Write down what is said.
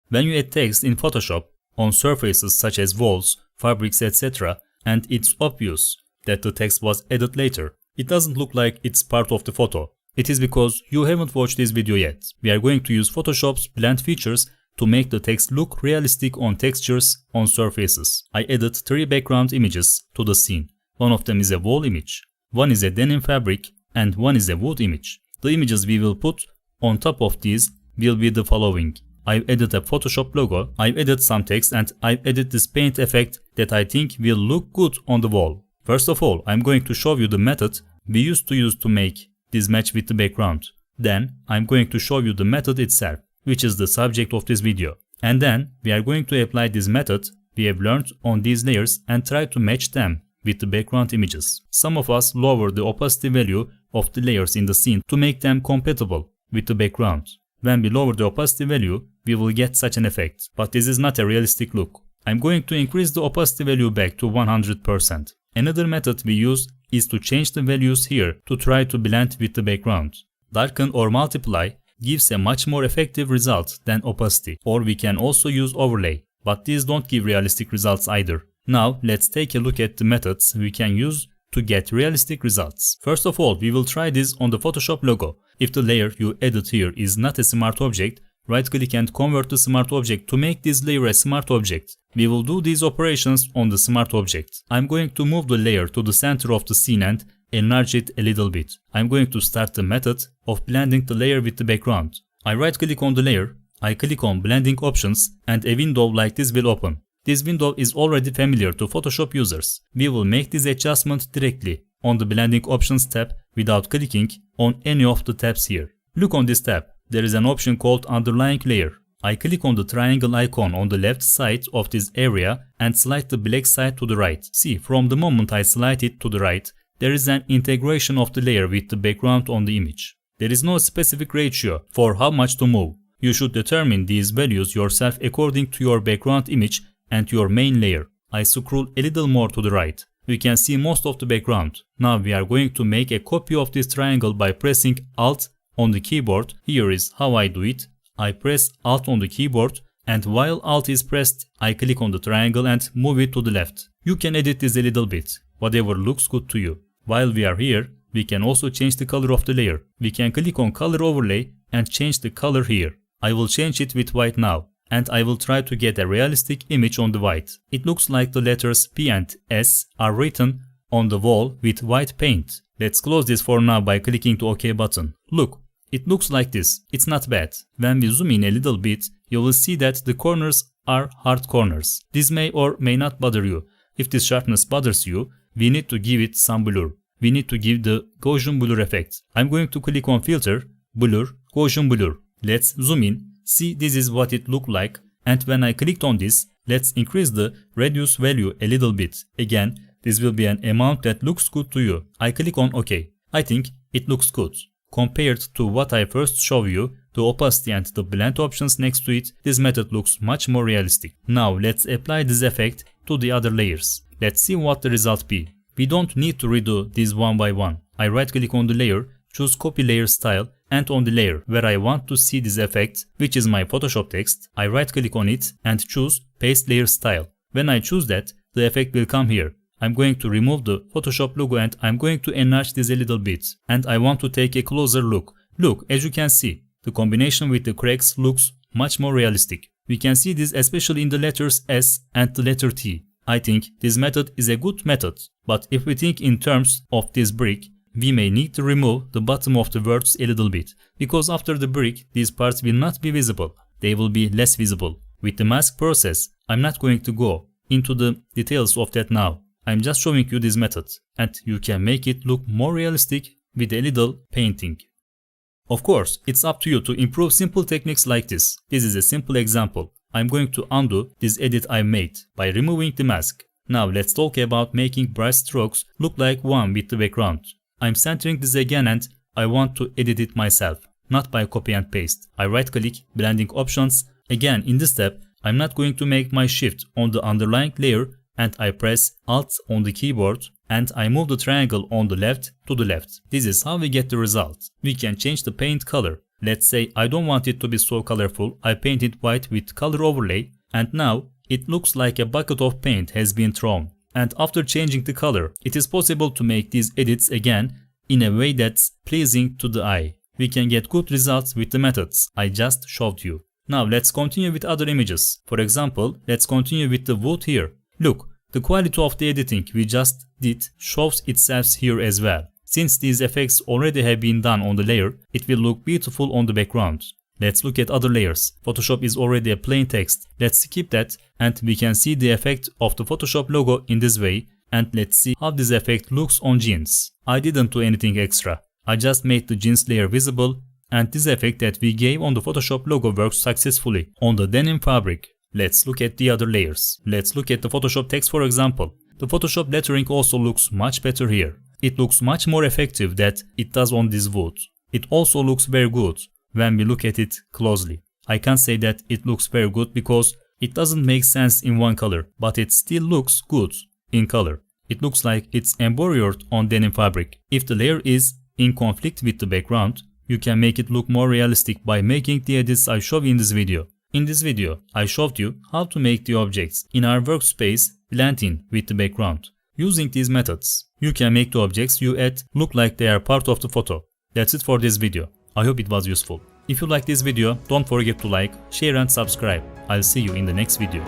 When you add text in Photoshop on surfaces such as walls, fabrics, etc., and it's obvious that the text was added later, it doesn't look like it's part of the photo. It is because you haven't watched this video yet. We are going to use Photoshop's blend features to make the text look realistic on textures on surfaces. I added 3 background images to the scene. One of them is a wall image, one is a denim fabric, and one is a wood image. The images we will put on top of these will be the following. I've added a Photoshop logo, I've added some text, and I've added this paint effect that I think will look good on the wall. First of all, I'm going to show you the method we used to use to make this match with the background. Then I'm going to show you the method itself, which is the subject of this video. And then we are going to apply this method we have learned on these layers and try to match them with the background images. Some of us lower the opacity value of the layers in the scene to make them compatible with the background. When we lower the opacity value, we will get such an effect, but this is not a realistic look. I'm going to increase the opacity value back to 100%. Another method we use is to change the values here to try to blend with the background. Darken or multiply gives a much more effective result than opacity, or we can also use overlay, but these don't give realistic results either. Now let's take a look at the methods we can use to get realistic results. First of all, we will try this on the Photoshop logo. If the layer you added here is not a smart object, right-click and convert the smart object to make this layer a smart object. We will do these operations on the smart object. I'm going to move the layer to the center of the scene and enlarge it a little bit. I'm going to start the method of blending the layer with the background. I right-click on the layer, I click on blending options, and a window like this will open. This window is already familiar to Photoshop users. We will make this adjustment directly on the blending options tab without clicking on any of the tabs here. Look on this tab. There is an option called underlying layer. I click on the triangle icon on the left side of this area and slide the black side to the right. See, from the moment I slide it to the right, there is an integration of the layer with the background on the image. There is no specific ratio for how much to move. You should determine these values yourself according to your background image and your main layer. I scroll a little more to the right. We can see most of the background. Now we are going to make a copy of this triangle by pressing Alt on the keyboard. Here is how I do it. I press Alt on the keyboard, and while Alt is pressed, I click on the triangle and move it to the left. You can edit this a little bit, whatever looks good to you. While we are here, we can also change the color of the layer. We can click on color overlay and change the color here. I will change it with white now, and I will try to get a realistic image on the white. It looks like the letters P and S are written on the wall with white paint. Let's close this for now by clicking the OK button. Look, it looks like this. It's not bad. When we zoom in a little bit, you will see that the corners are hard corners. This may or may not bother you. If this sharpness bothers you, we need to give it some blur. We need to give the Gaussian blur effect. I'm going to click on Filter, Blur, Gaussian blur. Let's zoom in. See, this is what it looked like. And when I clicked on this, let's increase the radius value a little bit. Again, this will be an amount that looks good to you. I click on OK. I think it looks good. Compared to what I first showed you, the opacity and the blend options next to it, this method looks much more realistic. Now let's apply this effect to the other layers. Let's see what the result be. We don't need to redo this one by one. I right click on the layer, choose copy layer style, and on the layer where I want to see this effect, which is my Photoshop text, I right click on it and choose paste layer style. When I choose that, the effect will come here. I'm going to remove the Photoshop logo and I'm going to enlarge this a little bit. And I want to take a closer look. Look, as you can see, the combination with the cracks looks much more realistic. We can see this especially in the letters S and the letter T. I think this method is a good method. But if we think in terms of this brick, we may need to remove the bottom of the words a little bit. Because after the brick, these parts will not be visible. They will be less visible. With the mask process, I'm not going to go into the details of that now. I'm just showing you this method, and you can make it look more realistic with a little painting. Of course, it's up to you to improve simple techniques like this. This is a simple example. I'm going to undo this edit I made by removing the mask. Now let's talk about making bright strokes look like one with the background. I'm centering this again and I want to edit it myself, not by copy and paste. I right click, blending options. Again, in this step, I'm not going to make my shift on the underlying layer, and I press Alt on the keyboard and I move the triangle on the left to the left. This is how we get the result. We can change the paint color. Let's say I don't want it to be so colorful. I paint it white with color overlay, and now it looks like a bucket of paint has been thrown. And after changing the color, it is possible to make these edits again in a way that's pleasing to the eye. We can get good results with the methods I just showed you. Now let's continue with other images. For example, let's continue with the wood here. Look, the quality of the editing we just did shows itself here as well. Since these effects already have been done on the layer, it will look beautiful on the background. Let's look at other layers. Photoshop is already a plain text. Let's skip that and we can see the effect of the Photoshop logo in this way, and let's see how this effect looks on jeans. I didn't do anything extra. I just made the jeans layer visible, and this effect that we gave on the Photoshop logo works successfully on the denim fabric. Let's look at the other layers. Let's look at the Photoshop text for example. The Photoshop lettering also looks much better here. It looks much more effective than it does on this wood. It also looks very good when we look at it closely. I can't say that it looks very good because it doesn't make sense in one color, but it still looks good in color. It looks like it's embroidered on denim fabric. If the layer is in conflict with the background, you can make it look more realistic by making the edits I show in this video. In this video, I showed you how to make the objects in our workspace blend in with the background. Using these methods, you can make the objects you add look like they are part of the photo. That's it for this video. I hope it was useful. If you like this video, don't forget to like, share and subscribe. I'll see you in the next video.